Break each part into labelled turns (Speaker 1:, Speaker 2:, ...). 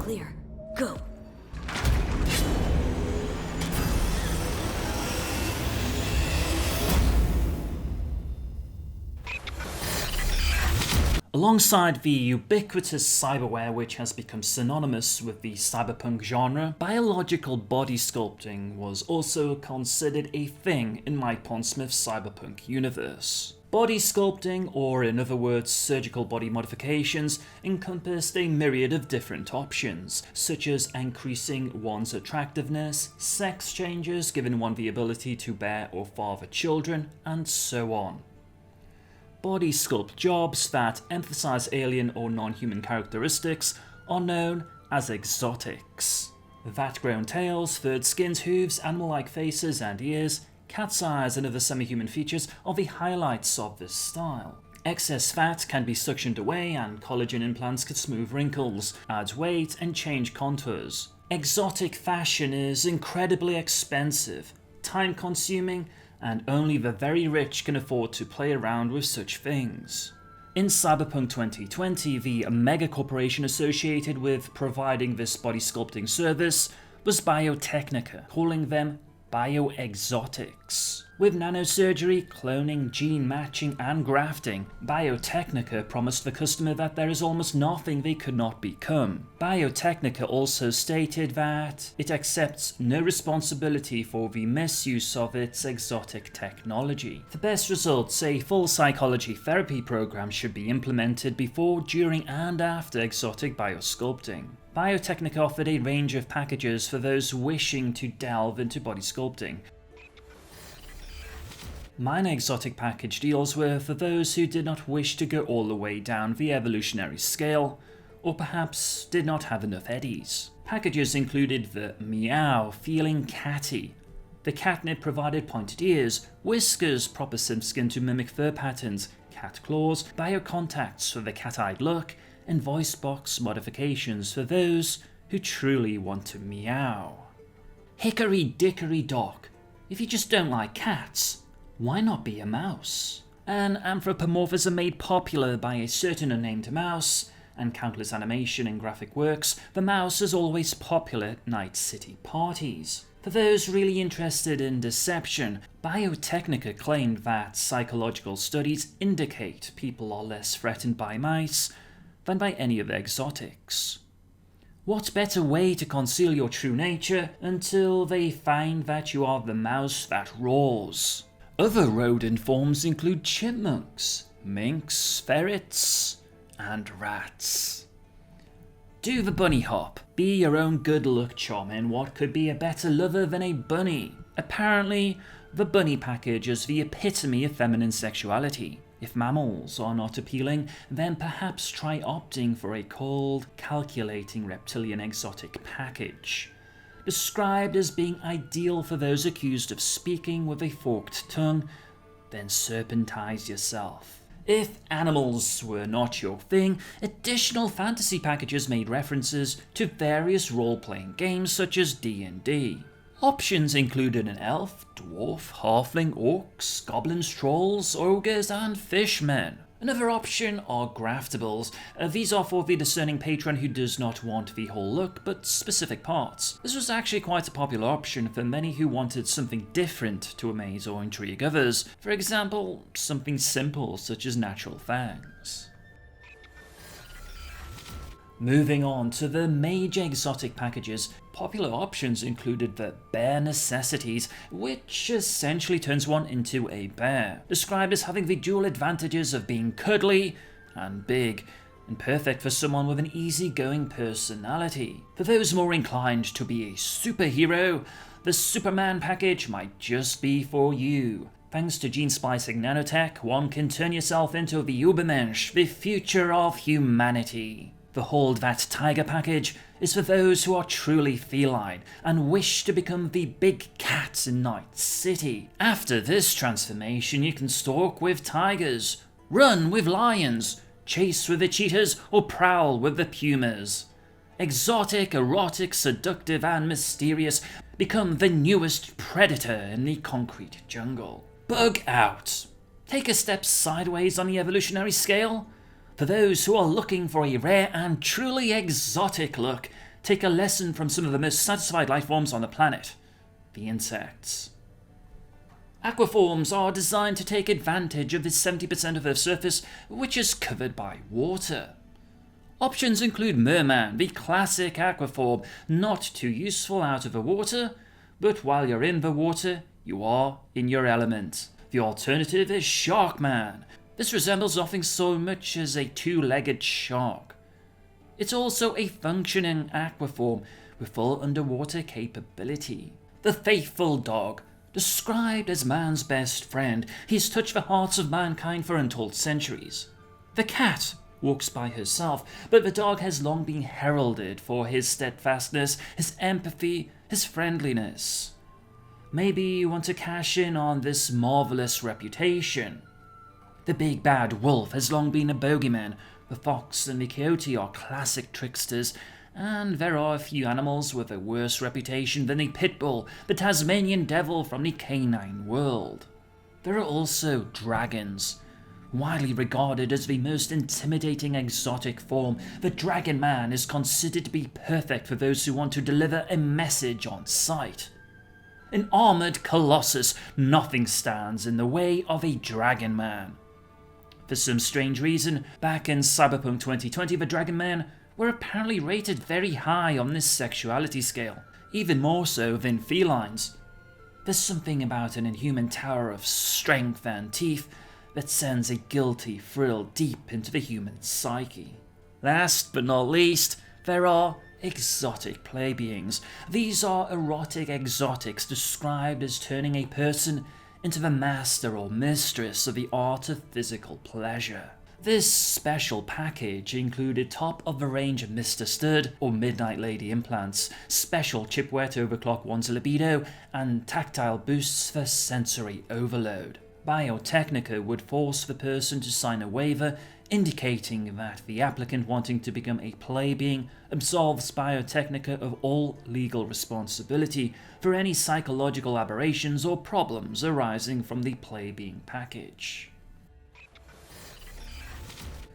Speaker 1: clear. Go.
Speaker 2: Alongside the ubiquitous cyberware which has become synonymous with the cyberpunk genre, biological body sculpting was also considered a thing in my Pondsmith cyberpunk universe. Body sculpting, or in other words surgical body modifications, encompassed a myriad of different options, such as increasing one's attractiveness, sex changes giving one the ability to bear or father children, and so on. Body sculpt jobs that emphasize alien or non-human characteristics are known as exotics. Vat-grown tails, furred skins, hooves, animal-like faces and ears, cat's eyes and other semi-human features are the highlights of this style. Excess fat can be suctioned away and collagen implants can smooth wrinkles, add weight and change contours. Exotic fashion is incredibly expensive, time-consuming, and only the very rich can afford to play around with such things. In Cyberpunk 2020, the mega corporation associated with providing this body sculpting service was Biotechnica, calling them bioexotics. With nanosurgery, cloning, gene matching and grafting, Biotechnica promised the customer that there is almost nothing they could not become. Biotechnica also stated that it accepts no responsibility for the misuse of its exotic technology. For best results, a full psychology therapy program should be implemented before, during and after exotic biosculpting. Biotechnica offered a range of packages for those wishing to delve into body sculpting. Minor exotic package deals were for those who did not wish to go all the way down the evolutionary scale, or perhaps did not have enough eddies. Packages included the meow feeling catty. The catnip provided pointed ears, whiskers, proper simp skin to mimic fur patterns, cat claws, biocontacts for the cat-eyed look, and voice box modifications for those who truly want to meow. Hickory dickory dock. If you just don't like cats, why not be a mouse? An anthropomorphism made popular by a certain unnamed mouse, and countless animation and graphic works, the mouse is always popular at Night City parties. For those really interested in deception, Biotechnica claimed that psychological studies indicate people are less threatened by mice than by any of the exotics. What better way to conceal your true nature until they find that you are the mouse that roars? Other rodent forms include chipmunks, minks, ferrets, and rats. Do the bunny hop. Be your own good luck charm, and what could be a better lover than a bunny? Apparently, the bunny package is the epitome of feminine sexuality. If mammals are not appealing, then perhaps try opting for a cold, calculating reptilian exotic package. Described as being ideal for those accused of speaking with a forked tongue, then serpentize yourself. If animals were not your thing, additional fantasy packages made references to various role-playing games such as D&D. Options included an elf, dwarf, halfling, orcs, goblins, trolls, ogres, and fishmen. Another option are graftables. These are for the discerning patron who does not want the whole look, but specific parts. This was actually quite a popular option for many who wanted something different to amaze or intrigue others. For example, something simple such as natural fangs. Moving on to the major exotic packages, popular options included the bare necessities, which essentially turns one into a bear, described as having the dual advantages of being cuddly and big, and perfect for someone with an easygoing personality. For those more inclined to be a superhero, the Superman package might just be for you. Thanks to gene splicing nanotech, one can turn yourself into the Ubermensch, the future of humanity. The Hold That Tiger package is for those who are truly feline and wish to become the big cats in Night City. After this transformation, you can stalk with tigers, run with lions, chase with the cheetahs, or prowl with the pumas. Exotic, erotic, seductive, and mysterious, become the newest predator in the concrete jungle. Bug out. Take a step sideways on the evolutionary scale. For those who are looking for a rare and truly exotic look, take a lesson from some of the most satisfied life forms on the planet, the insects. Aquaforms are designed to take advantage of the 70% of Earth's surface which is covered by water. Options include Merman, the classic aquaform, not too useful out of the water, but while you're in the water, you are in your element. The alternative is Sharkman. This resembles nothing so much as a two-legged shark. It's also a functioning aquaform with full underwater capability. The faithful dog. Described as man's best friend, he's touched the hearts of mankind for untold centuries. The cat walks by herself, but the dog has long been heralded for his steadfastness, his empathy, his friendliness. Maybe you want to cash in on this marvelous reputation. The big bad wolf has long been a bogeyman. The fox and the coyote are classic tricksters, and there are a few animals with a worse reputation than the pit bull, the Tasmanian devil from the canine world. There are also dragons. Widely regarded as the most intimidating exotic form, the Dragon Man is considered to be perfect for those who want to deliver a message on sight. An armoured colossus, nothing stands in the way of a Dragon Man. For some strange reason, back in Cyberpunk 2020, the Dragon Men were apparently rated very high on this sexuality scale, even more so than felines. There's something about an inhuman tower of strength and teeth that sends a guilty thrill deep into the human psyche. Last but not least, there are exotic play beings. These are erotic exotics described as turning a person into the master or mistress of the art of physical pleasure. This special package included top-of-the-range Mr. Stud or Midnight Lady implants, special chipware to overclock one's libido, and tactile boosts for sensory overload. Biotechnica would force the person to sign a waiver indicating that the applicant wanting to become a play being absolves Biotechnica of all legal responsibility for any psychological aberrations or problems arising from the play being package.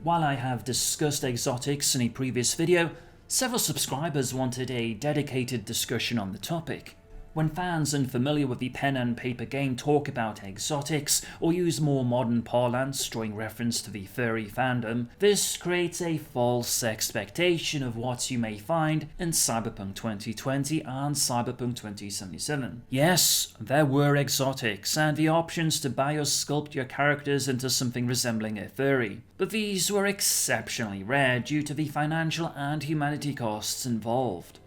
Speaker 2: While I have discussed exotics in a previous video, several subscribers wanted a dedicated discussion on the topic. When fans unfamiliar with the pen and paper game talk about exotics or use more modern parlance drawing reference to the furry fandom, this creates a false expectation of what you may find in Cyberpunk 2020 and Cyberpunk 2077. Yes, there were exotics and the options to biosculpt your characters into something resembling a furry, but these were exceptionally rare due to the financial and humanity costs involved.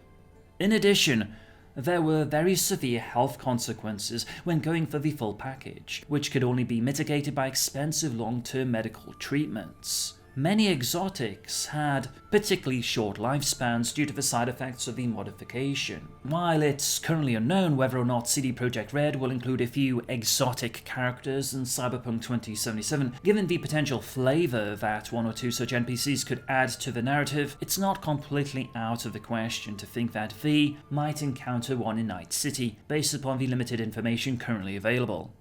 Speaker 2: In addition, there were very severe health consequences when going for the full package, which could only be mitigated by expensive long-term medical treatments. Many exotics had particularly short lifespans due to the side effects of the modification. While it's currently unknown whether or not CD Projekt Red will include a few exotic characters in Cyberpunk 2077, given the potential flavour that one or two such NPCs could add to the narrative, it's not completely out of the question to think that V might encounter one in Night City, based upon the limited information currently available.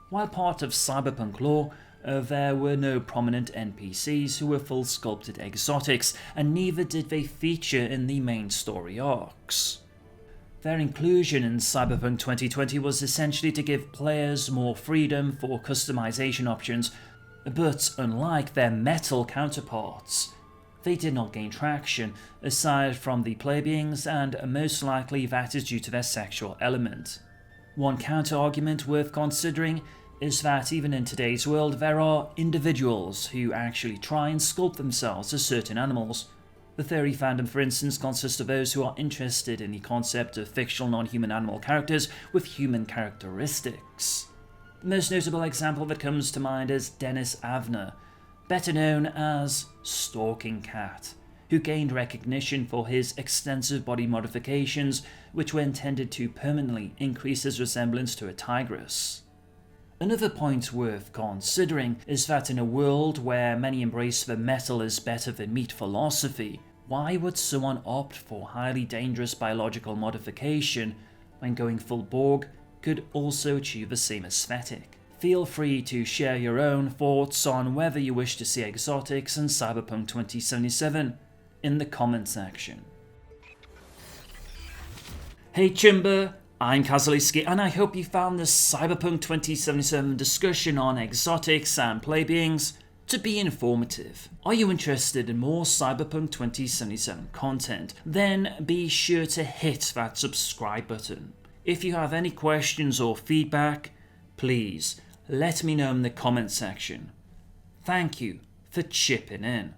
Speaker 2: While part of Cyberpunk lore, there were no prominent NPCs who were full sculpted exotics, and neither did they feature in the main story arcs. Their inclusion in Cyberpunk 2020 was essentially to give players more freedom for customization options, but unlike their metal counterparts, they did not gain traction, aside from the play beings, and most likely that is due to their sexual element. One counter-argument worth considering is that even in today's world there are individuals who actually try and sculpt themselves as certain animals. The furry fandom, for instance, consists of those who are interested in the concept of fictional non-human animal characters with human characteristics. The most notable example that comes to mind is Dennis Avner, better known as Stalking Cat, who gained recognition for his extensive body modifications which were intended to permanently increase his resemblance to a tigress. Another point worth considering is that in a world where many embrace the metal is better than meat philosophy, why would someone opt for highly dangerous biological modification when going full Borg could also achieve the same aesthetic? Feel free to share your own thoughts on whether you wish to see exotics in Cyberpunk 2077 in the comment section. Hey Chimber, I'm Kazuliski, and I hope you found this Cyberpunk 2077 discussion on exotics and play beings to be informative. Are you interested in more Cyberpunk 2077 content? Then be sure to hit that subscribe button. If you have any questions or feedback, please let me know in the comment section. Thank you for chipping in.